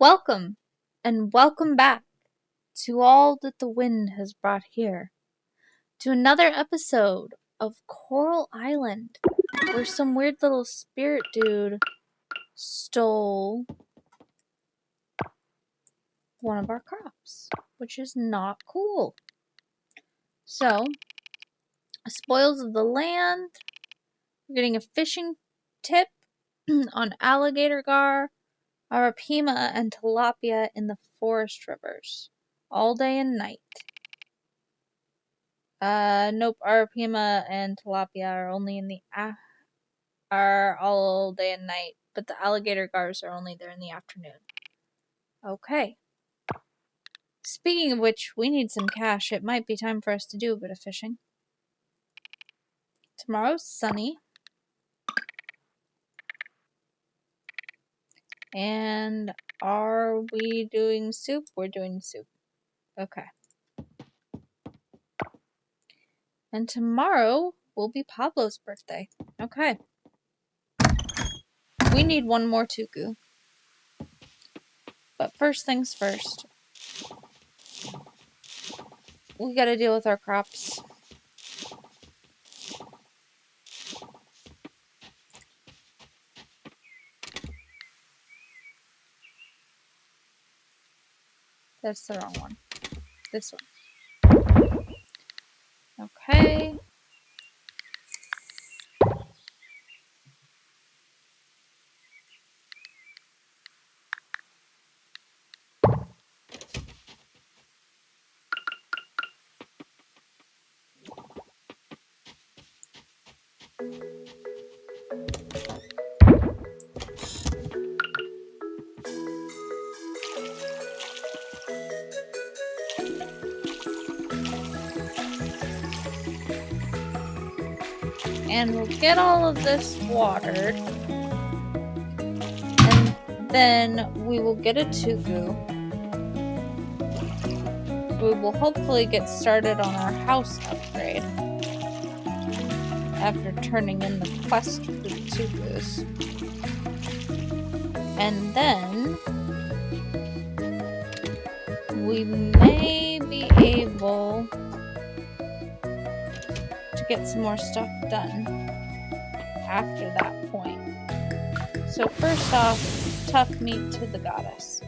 Welcome, and welcome back to all that the wind has brought here, to another episode of Coral Island, where some weird little spirit dude stole one of our crops, which is not cool. So, spoils of the land, we're getting a fishing tip on alligator gar, arapima, and tilapia in the forest rivers, all day and night. Nope, arapima and tilapia are only in the are all day and night, but the alligator gars are only there in the afternoon. Okay. Speaking of which, we need some cash. It might be time for us to do a bit of fishing. Tomorrow's sunny. And are we doing soup? We're doing soup. Okay. And tomorrow will be Pablo's birthday. Okay. We need one more tuku. But first things first. We gotta deal with our crops. That's the wrong one. This one. Okay. And we'll get all of this watered. And then we will get a tuku. We will hopefully get started on our house upgrade after turning in the quest for the tukus. And then we may be able to get some more stuff done after that point. So first off, tough meat to the goddess.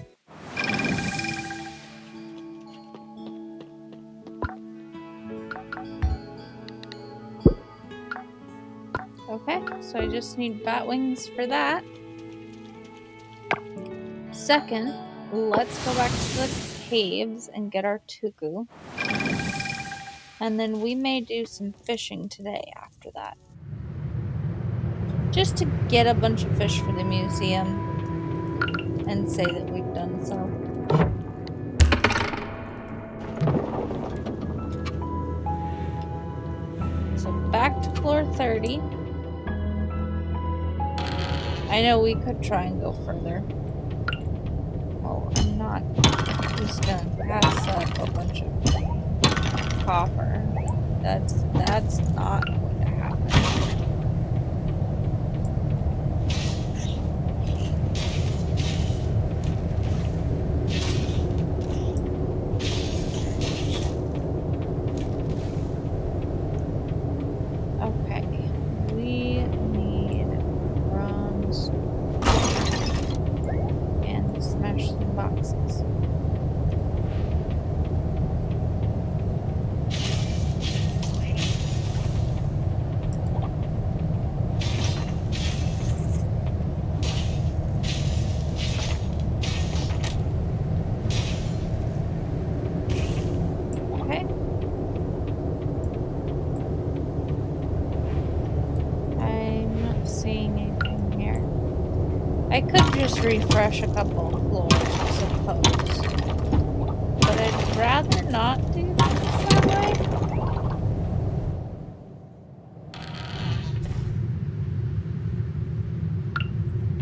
Okay, so I just need bat wings for that. Second, let's go back to the caves and get our tuku. And then we may do some fishing today after that. Just to get a bunch of fish for the museum and say that we've done so. So back to floor 30. I know we could try and go further. Oh, I'm not just gonna pass up a bunch of copper. That's not going to happen. Okay, we need bronze and to smash some boxes. I could just refresh a couple of floors, I suppose. But I'd rather not do that way.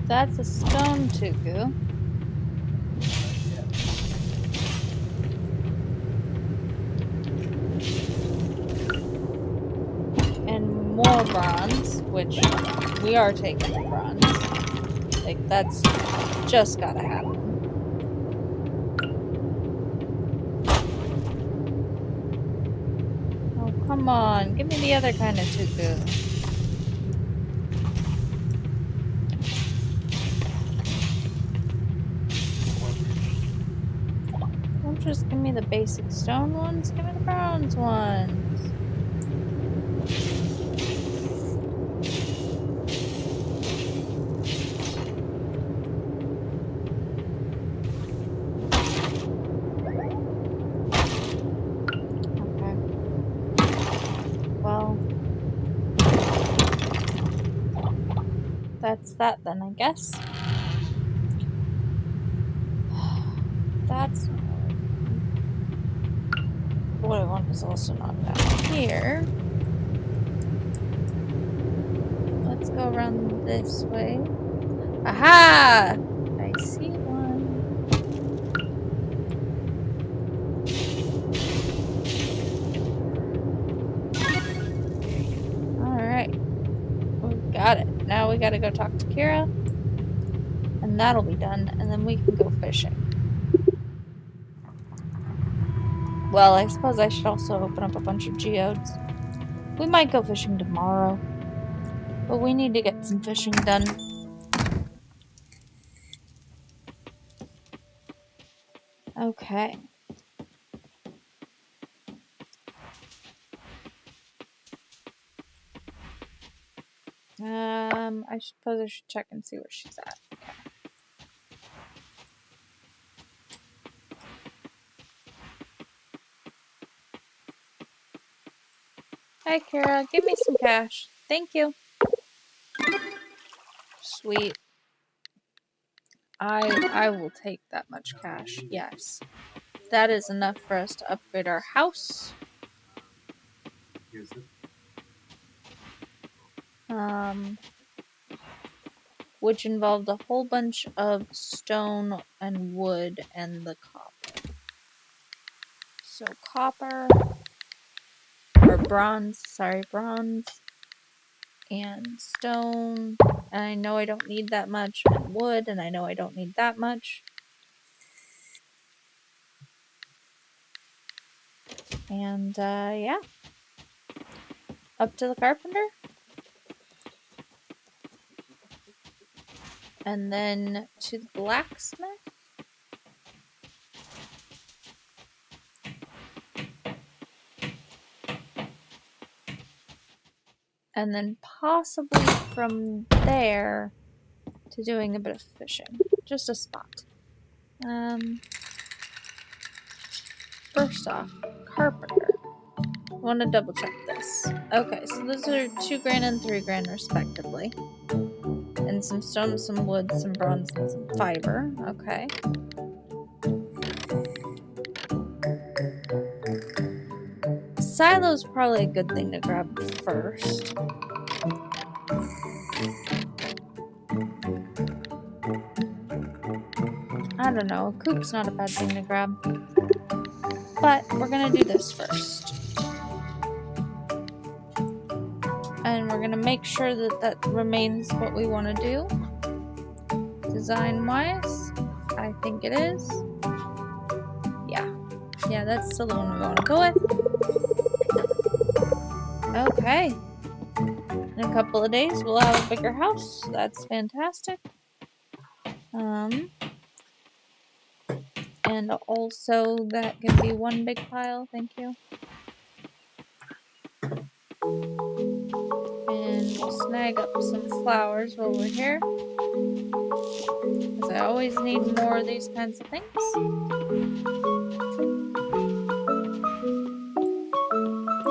That's a stone tuku. And more bronze, which we are taking the bronze. Like, that's just gotta happen. Come on, give me the other kind of tuku. Don't just give me the basic stone ones, give me the bronze ones. Okay. Well, that's that then, I guess. That's not what I want. What I want is also not down here. Let's go around this way. Aha! I see one. Alright. We got it. Now we gotta go talk to Kira. And that'll be done. And then we can go fishing. Well, I suppose I should also open up a bunch of geodes. We might go fishing tomorrow. But we need to get some fishing done. Okay. I suppose I should check and see where she's at. Hi, Kira. Give me some cash. Thank you. Sweet. I will take that much cash. Yes. That is enough for us to upgrade our house. Which involved a whole bunch of stone and wood and the copper. So copper, or bronze, sorry, bronze, and stone, and I know I don't need that much, and wood, and I know I don't need that much. And, yeah. Up to the carpenter. And then to the blacksmith. And then possibly from there to doing a bit of fishing. Just a spot. First off, carpenter. I want to double check this. Okay, so those are 2 grand and 3 grand respectively. And some stone, some wood, some bronze, and some fiber. Okay. Silo's probably a good thing to grab first. I don't know, a coop's not a bad thing to grab. But we're gonna do this first. And we're gonna make sure that that remains what we want to do. Design-wise, I think it is. Yeah, that's still the one we want to go with. Okay. In a couple of days, we'll have a bigger house. That's fantastic. And also, that can be one big pile. Thank you. And we'll snag up some flowers while we're here. Because I always need more of these kinds of things.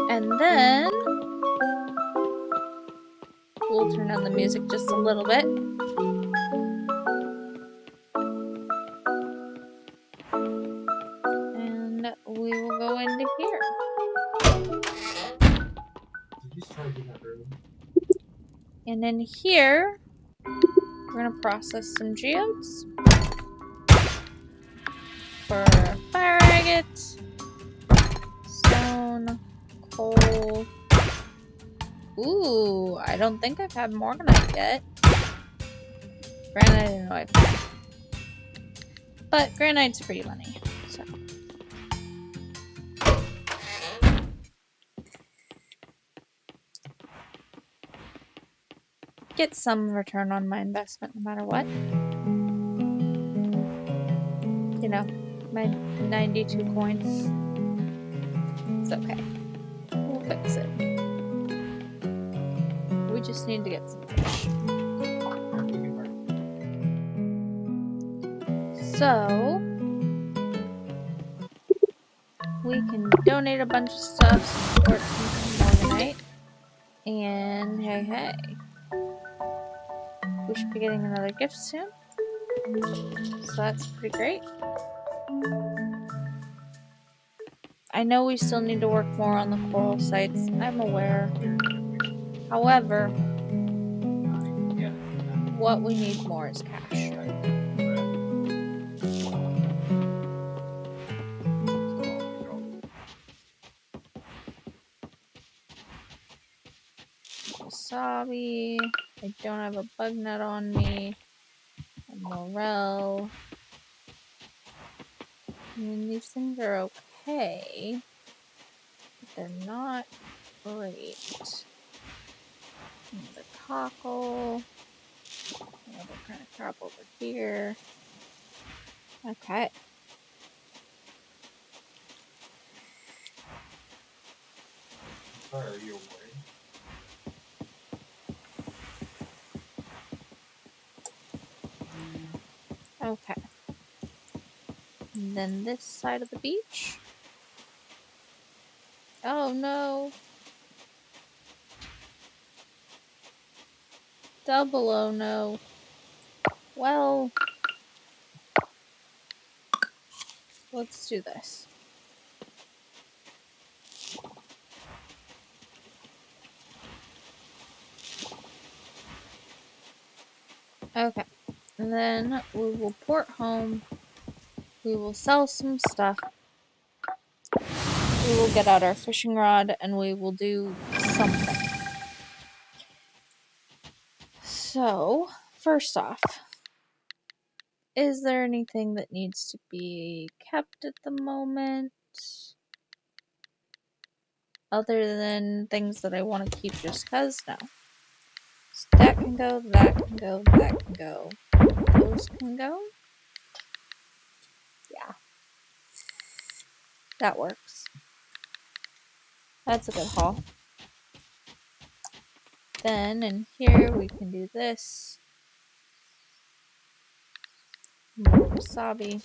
And then we'll turn on the music just a little bit. And we will go into here. And in here, we're going to process some geodes for fire agate, stone, coal. Ooh, I don't think I've had morganite yet. Granite, I didn't know I've had. But granite's pretty money, so. get some return on my investment no matter what. You know, my 92 coins. It's okay. We'll fix it. We just need to get some fish. So, we can donate a bunch of stuff, support some Morganite. And hey, we should be getting another gift soon. So that's pretty great. I know we still need to work more on the coral sites. I'm aware. However, what we need more is cash. Wasabi. I don't have a bug net on me. A morel. I mean, these things are okay. But they're not great. The cockle. Another kind of crap over here. Okay. Sorry, are you away? Okay. And then this side of the beach. Oh no. Double oh no. Well, let's do this. Okay. And then we will port home. We will sell some stuff. We will get out our fishing rod and we will do something. So, first off, is there anything that needs to be kept at the moment? Other than things that I want to keep just because? No. So that can go, that can go, that can go. Those can go. Yeah. That works. That's a good haul. Then in here we can do this. More wasabi.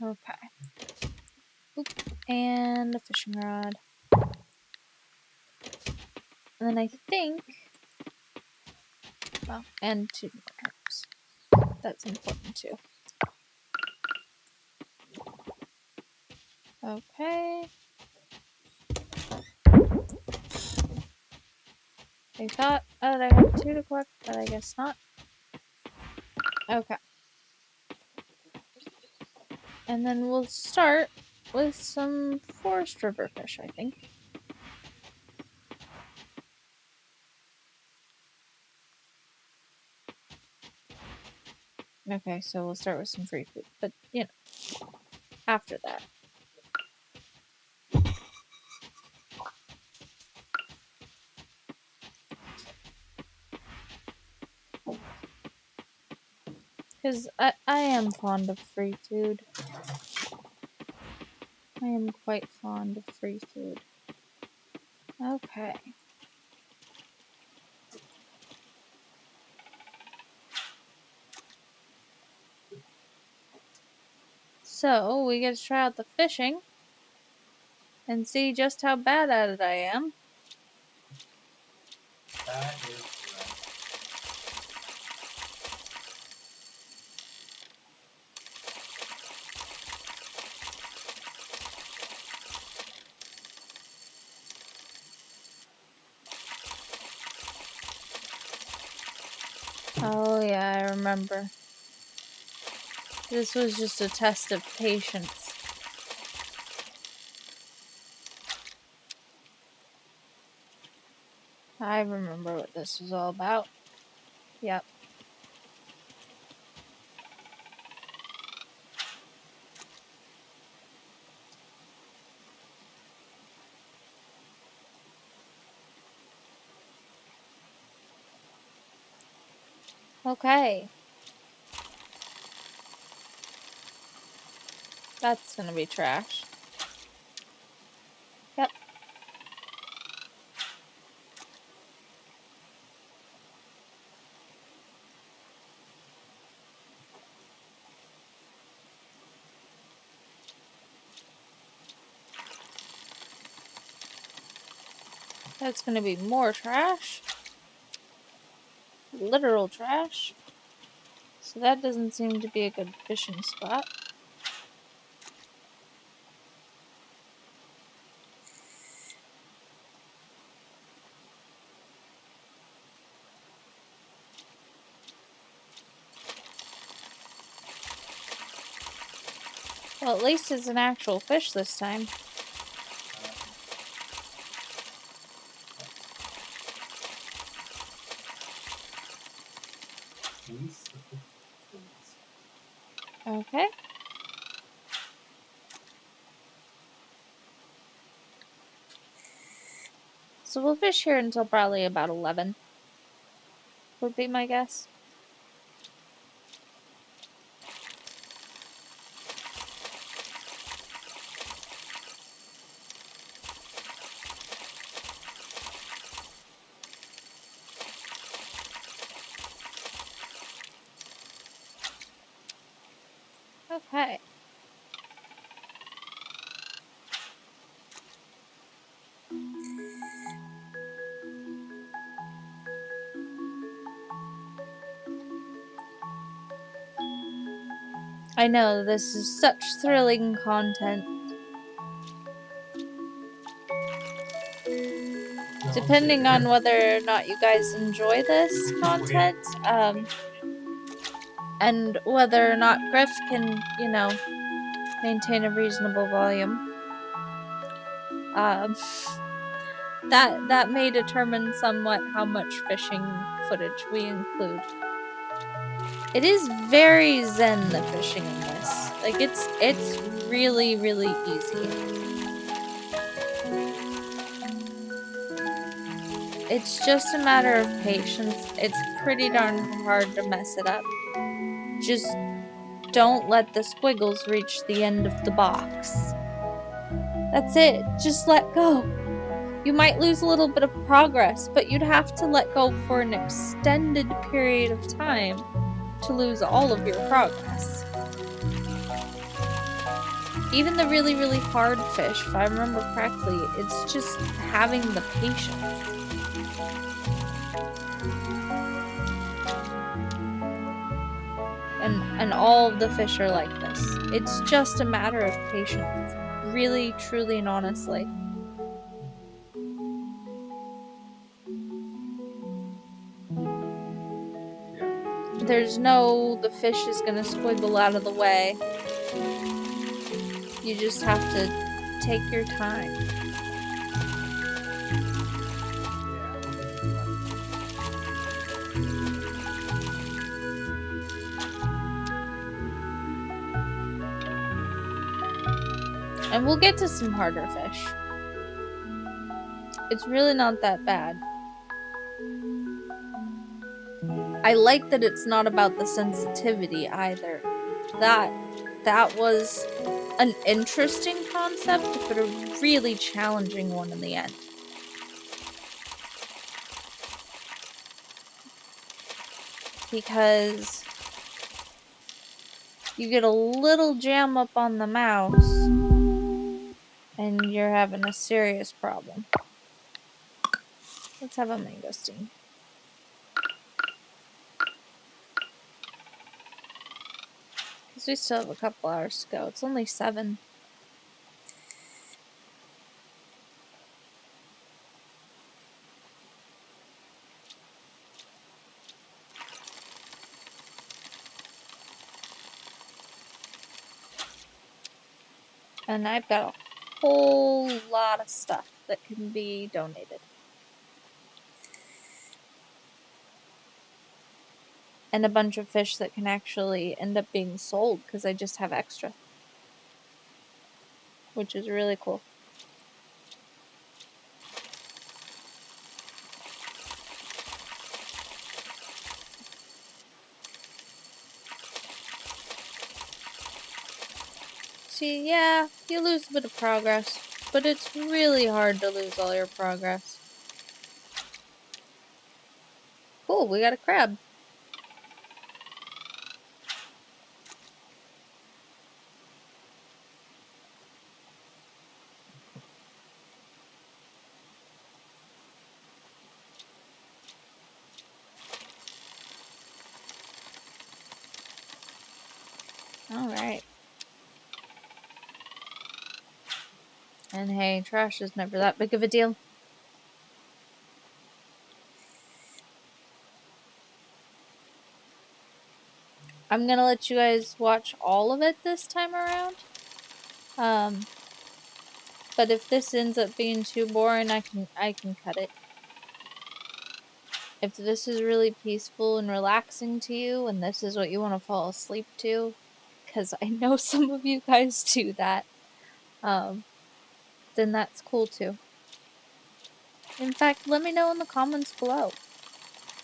Okay. Oop. And a fishing rod. And then I think... well, and 2 more traps. That's important too. Okay. I thought that I had 2 to collect, but I guess not. Okay. And then we'll start with some forest river fish, I think. Okay, so we'll start with some free food, but you know, after that. Because I am fond of free food. I am quite fond of free food. Okay. So, we get to try out the fishing and see just how bad at it I am. That is correct. Oh yeah, I remember. This was just a test of patience. I remember what this was all about. Yep. Okay. That's gonna be trash. Yep. That's gonna be more trash. Literal trash. So that doesn't seem to be a good fishing spot. Well, at least it's an actual fish this time. Okay. So we'll fish here until probably about 11. Would be my guess. Okay. I know, this is such thrilling content. Depending on whether or not you guys enjoy this content, and whether or not Griff can, you know, maintain a reasonable volume, that may determine somewhat how much fishing footage we include. It is very zen, the fishing in this. Like, it's really, really easy. It's just a matter of patience. It's pretty darn hard to mess it up. Just don't let the squiggles reach the end of the box. That's it. Just let go. You might lose a little bit of progress, but you'd have to let go for an extended period of time to lose all of your progress. Even the really, really hard fish, if I remember correctly, it's just having the patience. And all of the fish are like this. It's just a matter of patience. Really, truly, and honestly. There's no, the fish is gonna squiggle out of the way. You just have to take your time. And we'll get to some harder fish. It's really not that bad. I like that it's not about the sensitivity either. That was an interesting concept, but a really challenging one in the end. Because you get a little jam up on the mouse, and you're having a serious problem. Let's have a mangosteen. Because we still have a couple hours to go. It's only 7. And I've got a whole lot of stuff that can be donated. And a bunch of fish that can actually end up being sold because I just have extra. Which is really cool. 50, yeah, you lose a bit of progress, but it's really hard to lose all your progress. Cool, we got a crab. Alright. And hey, trash is never that big of a deal. I'm gonna let you guys watch all of it this time around. But if this ends up being too boring, I can cut it. If this is really peaceful and relaxing to you, and this is what you want to fall asleep to, because I know some of you guys do that, then that's cool too. In fact, let me know in the comments below.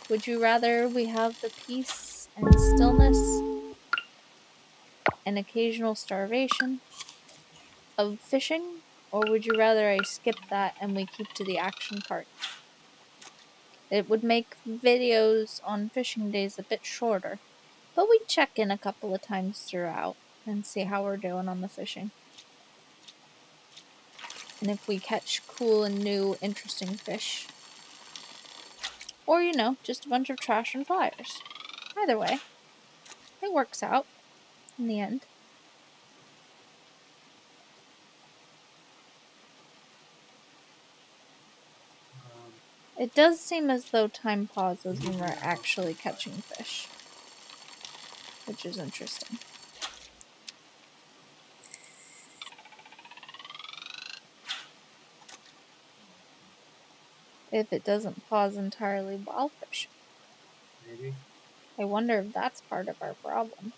Would you rather we have the peace and stillness and occasional starvation of fishing, or would you rather I skip that and we keep to the action part? It would make videos on fishing days a bit shorter, but we check in a couple of times throughout and see how we're doing on the fishing. And if we catch cool and new interesting fish. Or, you know, just a bunch of trash and flyers. Either way, it works out in the end. It does seem as though time pauses when we're actually catching fish, which is interesting. If it doesn't pause entirely while fishing. Maybe. I wonder if that's part of our problem.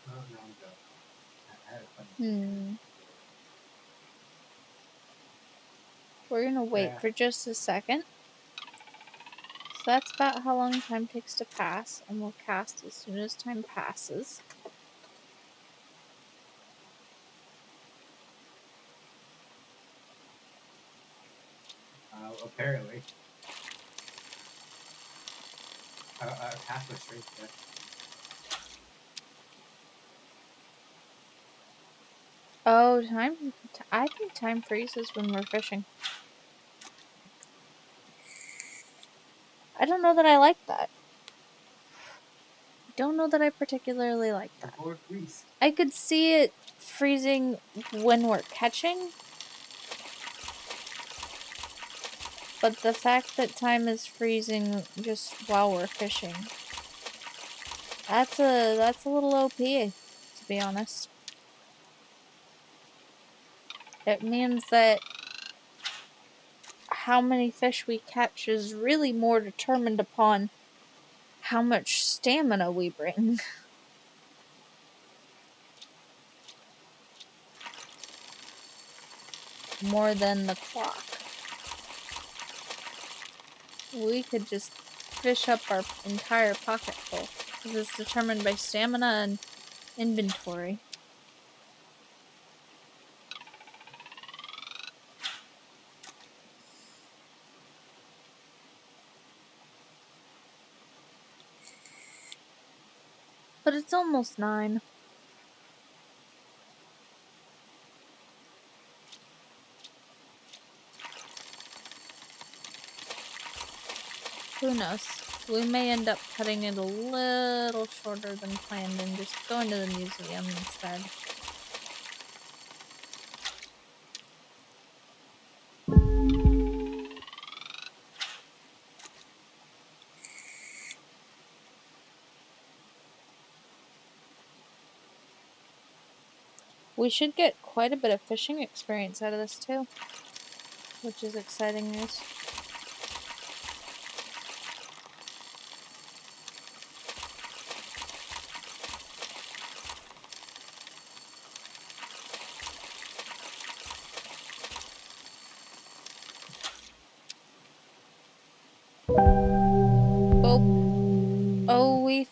Oh, no, I'm done. I had a fun. We're gonna wait for just a second. So that's about how long time takes to pass, and we'll cast as soon as time passes. Apparently. Half a straight there. Oh, I think time freezes when we're fishing. I don't know that I like that. I don't know that I particularly like that. I could see it freezing when we're catching, but the fact that time is freezing just while we're fishing, that's a little OP, to be honest. It means that how many fish we catch is really more determined upon how much stamina we bring. More than the clock. We could just fish up our entire pocket full, because it's determined by stamina and inventory. But it's almost 9. Who knows? We may end up cutting it a little shorter than planned and just going to the museum instead. We should get quite a bit of fishing experience out of this too, which is exciting news.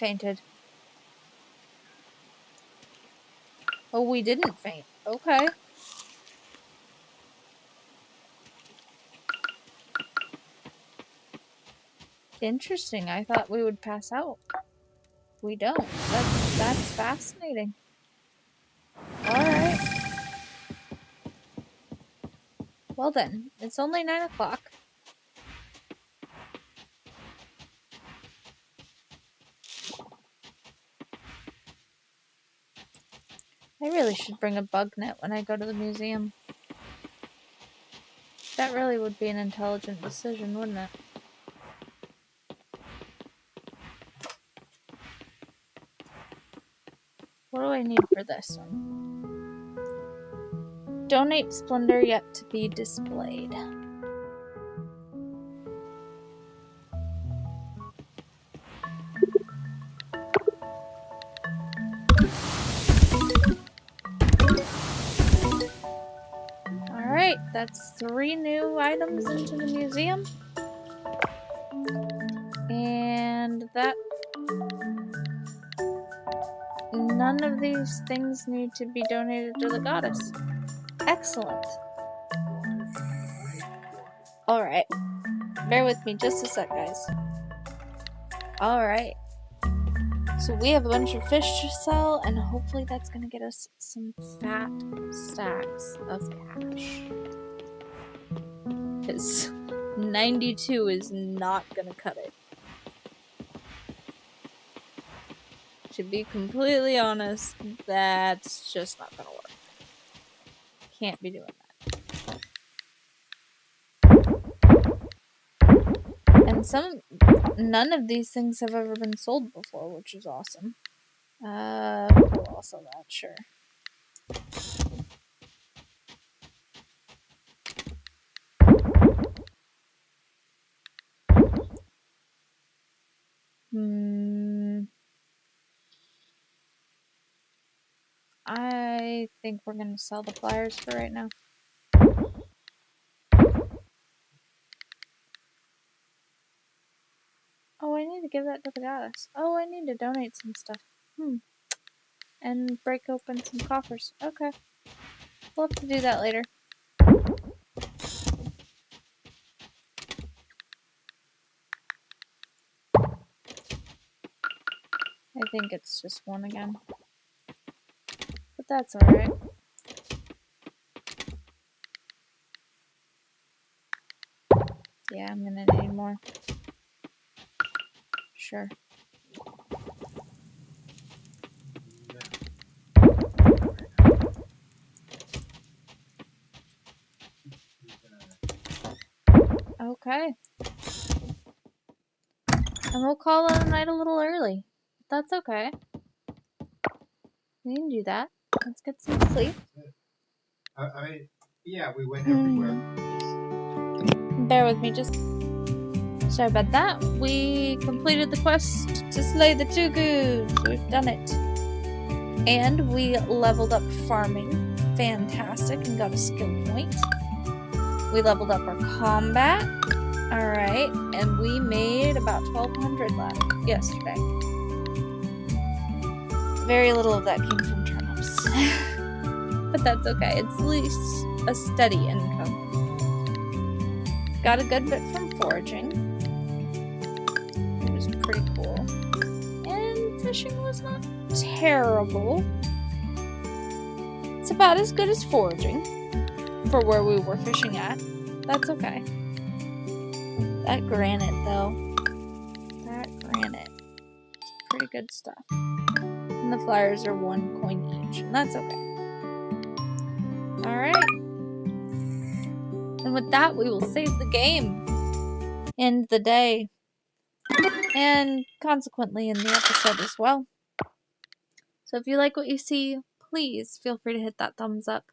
fainted. Oh, we didn't faint. Okay. Interesting. I thought we would pass out. We don't. That's fascinating. Alright. Well then, it's only 9 o'clock. I really should bring a bug net when I go to the museum. That really would be an intelligent decision, wouldn't it? What do I need for this one? Donate splendor yet to be displayed. Alright, that's 3 new items into the museum. And that... none of these things need to be donated to the goddess. Excellent. Alright. Bear with me just a sec, guys. Alright. So we have a bunch of fish to sell, and hopefully that's going to get us some fat stacks of cash. Because 92 is not going to cut it. To be completely honest, that's just not going to work. Can't be doing that. And none of these things have ever been sold before, which is awesome. Cool, also that, sure. I think we're gonna sell the flyers for right now. Oh, I need to give that to the goddess. Oh, I need to donate some stuff. And break open some coffers. Okay. We'll have to do that later. I think it's just one again. But that's alright. Yeah, I'm gonna need more. Sure. Okay. And we'll call it a night a little early. That's okay. We can do that. Let's get some sleep. I mean, yeah, we went everywhere. Bear with me, just... Sorry about that. We completed the quest to slay the two goons. We've done it. And we leveled up farming. Fantastic. And got a skill point. We leveled up our combat. Alright. And we made about 1,200 yesterday. Very little of that came from turnips. But that's okay. It's at least a steady income. Got a good bit from foraging. It was pretty cool. And fishing was not terrible. It's about as good as foraging for where we were fishing at. That's okay. That granite, though. That granite. Pretty good stuff. And the flyers are 1 coin each. And that's okay. Alright. And with that, we will save the game. End the day. And consequently in the episode as well. So if you like what you see, please feel free to hit that thumbs up.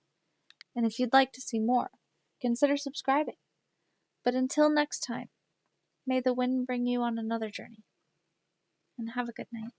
And if you'd like to see more, consider subscribing. But until next time, may the wind bring you on another journey. And have a good night.